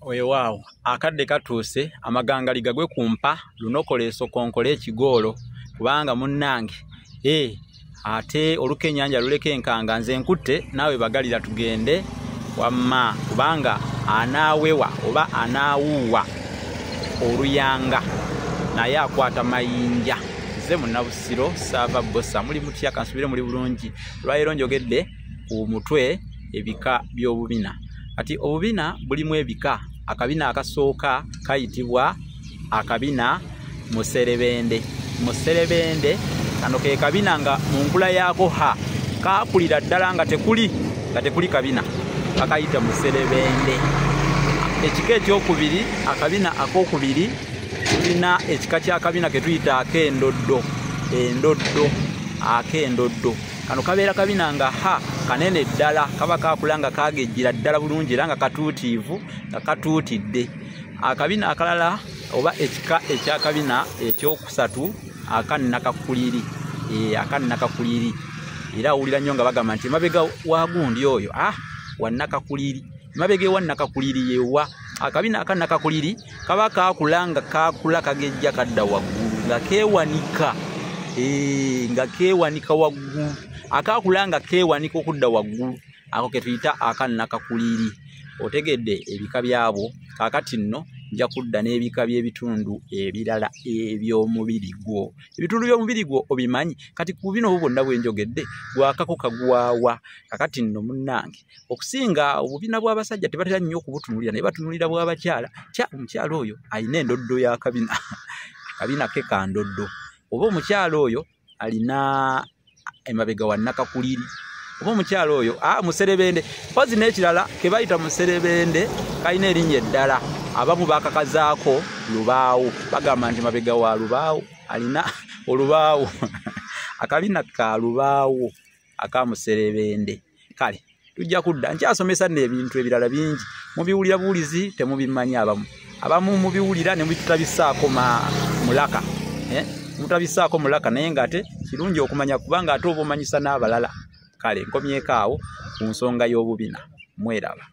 Weewaawo akadde katuuse amagangali gagwe kumpa lunokoleeso konkole ekigolo kubanga munnange ate olukennyanja luleke enkanga nze nkutte naawe bagalira tugende wamma kubanga anaawewa oba anaawuuwa oluyanga naye akwata mayinja. Nze munnabusiro saava bosa muli mutya kansubire muli bulungi. Lwaleero njogedde ku mutwe ebika by'obubina. Kati obubina bulimu ebika. Akabina akasooka kayitibwa akabina muserebende. Muserebende kano ke kabina nga mu nkula yaako kaakulira ddala nga tekuli kabina bakayita muserebende. Ekika ekyokubiri akabina ak'okubiri tulina ekika ky'akabina ke tuyita ak'endoddo. Ak'endoddo kano kabeera kabina nga kanene ddala kaba kaakula nga kaagejjira ddala bulungi era nga katuutiivu nga katuutidde. Akabina akalala oba ekika ekyakabina ekyokusatu akannakakuliri. Akannakakuliri era awulira nnyo nga bagamba nti mabega wa gundi oyo wannakakuliri. Mabega wa nnakakuliri yewa. Akabina akannakakuliri kaba kaakula nga kaakula kagejja kadda waggulu nga keewanika. Nga keewanika waggulu. Akaakula nga keewanika okudda waggulu ako ke tuyita akannakakuliri. Otegedde ebika byabo. Kaakati nno nja kudda n'ebika by'ebitundu ebirala eby'omubiri gwo. Ebitundu by'omubiri gwo obimanyi kati ku bino bwonna bwe njogedde gwakako kagwawa. Kakati nno munnange okusinga obubina bw'abasajja tebatera nnyo okubutunulira naye batunulira bw'abakyala. Omukyala oyo alina endoddo y'akabina. Akabina ke ka ndoddo. Oba omukyala oyo alina emabega wa nnakakuliri. Oba omukyala oyo muserebende. Pozi n'ekirala ke bayita muserebende kalina erinnya eddala. Abamu bakakazaako lubaawo. Bagamba nti mabega wa lubaawo alina olubaawo. Akabina ka lubaawo akamuserebende. Kale tujja kudda nkyasomesa n'ebintu ebirala bingi. Mubiwulira buwulizi temubimanyi abamu. Abamu mubiwulira ne mubitabisaako mulaka. Mutabisaako mulaka naye ng'ate kirungi okumanya kubanga ate oba omanyisa n'abalala. Kale nkomyeko awo ku nsonga y'obubina. Mweraba.